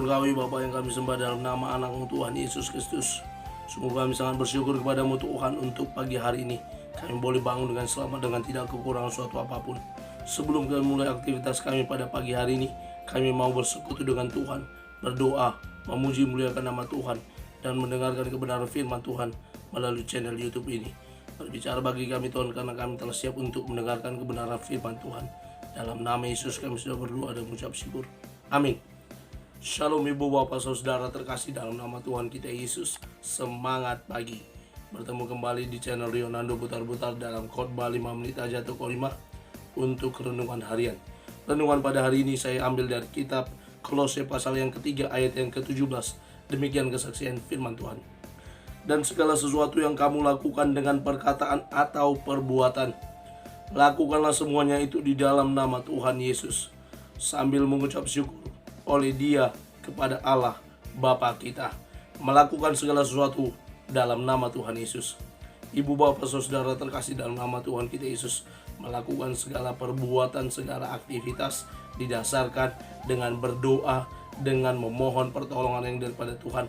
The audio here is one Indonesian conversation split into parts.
Surgawi Bapa yang kami sembah dalam nama anak Tuhan Yesus Kristus. Sungguh kami sangat bersyukur kepadamu Tuhan untuk pagi hari ini. Kami boleh bangun dengan selamat dengan tidak kekurangan suatu apapun. Sebelum kami mulai aktivitas kami pada pagi hari ini, kami mau bersekutu dengan Tuhan, berdoa, memuji muliakan nama Tuhan, dan mendengarkan kebenaran firman Tuhan melalui channel YouTube ini. Berbicara bagi kami Tuhan, karena kami telah siap untuk mendengarkan kebenaran firman Tuhan. Dalam nama Yesus kami sudah berdoa dan mengucap syukur. Amin. Shalom ibu bapak saudara terkasih dalam nama Tuhan kita Yesus. Semangat pagi. Bertemu kembali di channel Rionando Butar-Butar dalam khotbah 5 menit aja atau 5 untuk renungan harian. Renungan pada hari ini saya ambil dari kitab Kolose pasal yang ketiga ayat yang ke-17. Demikian kesaksian firman Tuhan. Dan segala sesuatu yang kamu lakukan dengan perkataan atau perbuatan, lakukanlah semuanya itu di dalam nama Tuhan Yesus, sambil mengucap syukur oleh Dia kepada Allah Bapa kita. Melakukan segala sesuatu dalam nama Tuhan Yesus. Ibu bapak saudara terkasih dalam nama Tuhan kita Yesus, melakukan segala perbuatan, segala aktivitas didasarkan dengan berdoa, dengan memohon pertolongan yang daripada Tuhan.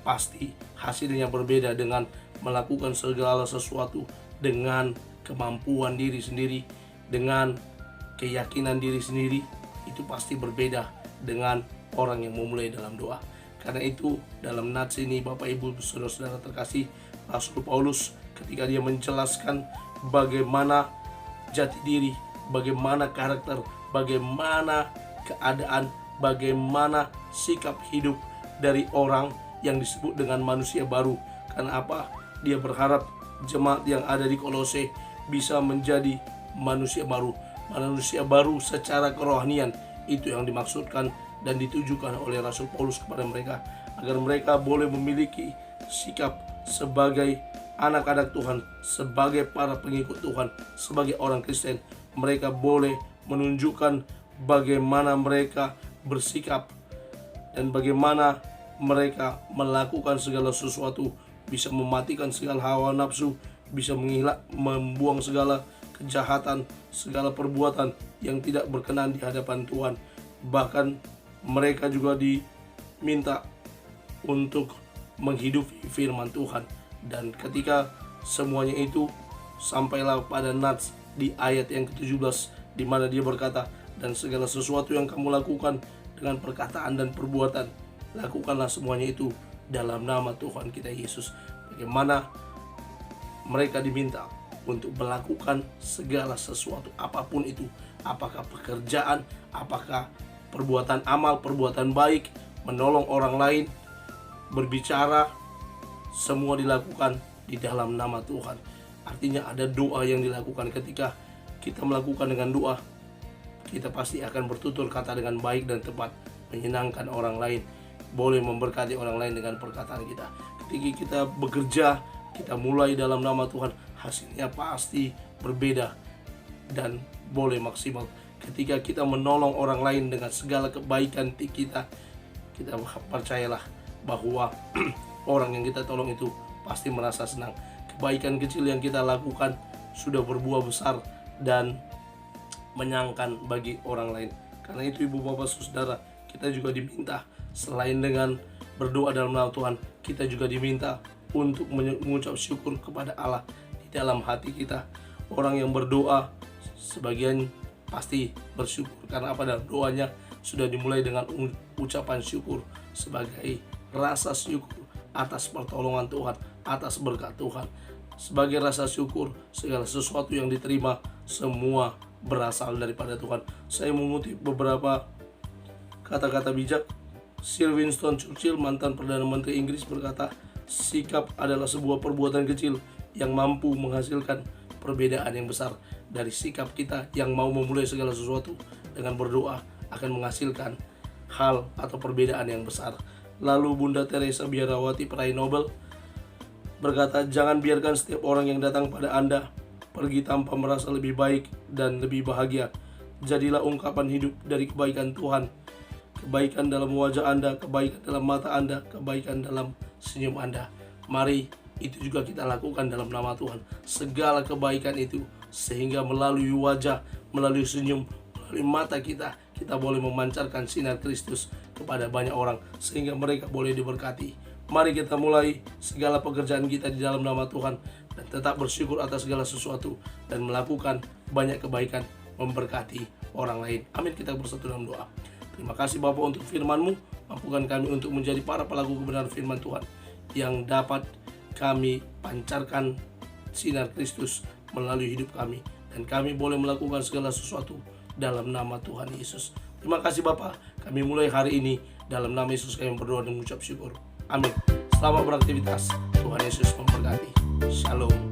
Pasti hasilnya berbeda dengan melakukan segala sesuatu dengan kemampuan diri sendiri, dengan keyakinan diri sendiri. Itu pasti berbeda dengan orang yang memulai dalam doa. Karena itu dalam nats ini Bapak Ibu saudara-saudara terkasih, Rasul Paulus ketika dia menjelaskan bagaimana jati diri, bagaimana karakter, bagaimana keadaan, bagaimana sikap hidup dari orang yang disebut dengan manusia baru. Karena apa? Dia berharap jemaat yang ada di Kolose bisa menjadi manusia baru. Manusia baru secara kerohanian, itu yang dimaksudkan dan ditujukan oleh Rasul Paulus kepada mereka, agar mereka boleh memiliki sikap sebagai anak-anak Tuhan, sebagai para pengikut Tuhan, sebagai orang Kristen. Mereka boleh menunjukkan bagaimana mereka bersikap dan bagaimana mereka melakukan segala sesuatu, bisa mematikan segala hawa nafsu, bisa membuang segala kejahatan, segala perbuatan yang tidak berkenan di hadapan Tuhan. Bahkan mereka juga diminta untuk menghidupi firman Tuhan. Dan ketika semuanya itu, sampailah pada nats di ayat yang ke-17, di mana dia berkata, dan segala sesuatu yang kamu lakukan dengan perkataan dan perbuatan, lakukanlah semuanya itu dalam nama Tuhan kita Yesus. Bagaimana mereka diminta untuk melakukan segala sesuatu, apapun itu, apakah pekerjaan, apakah perbuatan amal, perbuatan baik, menolong orang lain, berbicara, semua dilakukan di dalam nama Tuhan. Artinya ada doa yang dilakukan. Ketika kita melakukan dengan doa, kita pasti akan bertutur kata dengan baik dan tepat, menyenangkan orang lain, boleh memberkati orang lain dengan perkataan kita. Ketika kita bekerja, kita mulai dalam nama Tuhan, hasilnya pasti berbeda dan boleh maksimal. Ketika kita menolong orang lain dengan segala kebaikan kita percayalah bahwa orang yang kita tolong itu pasti merasa senang. Kebaikan kecil yang kita lakukan sudah berbuah besar dan menyenangkan bagi orang lain. Karena itu ibu bapak saudara, kita juga diminta selain dengan berdoa dalam nama Tuhan, kita juga diminta untuk mengucap syukur kepada Allah di dalam hati kita. Orang yang berdoa sebagian pasti bersyukur, karena apa? Dalam doanya sudah dimulai dengan ucapan syukur sebagai rasa syukur atas pertolongan Tuhan, atas berkat Tuhan. Sebagai rasa syukur, segala sesuatu yang diterima semua berasal daripada Tuhan. Saya mengutip beberapa kata-kata bijak. Sir Winston Churchill, mantan Perdana Menteri Inggris, berkata, sikap adalah sebuah perbuatan kecil yang mampu menghasilkan perbedaan yang besar. Dari sikap kita yang mau memulai segala sesuatu dengan berdoa akan menghasilkan hal atau perbedaan yang besar. Lalu Bunda Teresa Biarawati, peraih Nobel, berkata, jangan biarkan setiap orang yang datang pada Anda pergi tanpa merasa lebih baik dan lebih bahagia. Jadilah ungkapan hidup dari kebaikan Tuhan. Kebaikan dalam wajah Anda, kebaikan dalam mata Anda, kebaikan dalam senyum Anda. Mari itu juga kita lakukan dalam nama Tuhan. Segala kebaikan itu, sehingga melalui wajah, melalui senyum, melalui mata kita kita boleh memancarkan sinar Kristus kepada banyak orang sehingga mereka boleh diberkati. Mari kita mulai segala pekerjaan kita di dalam nama Tuhan dan tetap bersyukur atas segala sesuatu dan melakukan banyak kebaikan, memberkati orang lain. Amin. Kita bersatu dalam doa. Terima kasih Bapa untuk firman-Mu. Mampukan kami untuk menjadi para pelaku kebenaran firman Tuhan yang dapat kami pancarkan sinar Kristus melalui hidup kami, dan kami boleh melakukan segala sesuatu dalam nama Tuhan Yesus. Terima kasih Bapa. Kami mulai hari ini dalam nama Yesus kami berdoa dan mengucap syukur. Amin. Selamat beraktivitas. Tuhan Yesus memberkati. Shalom.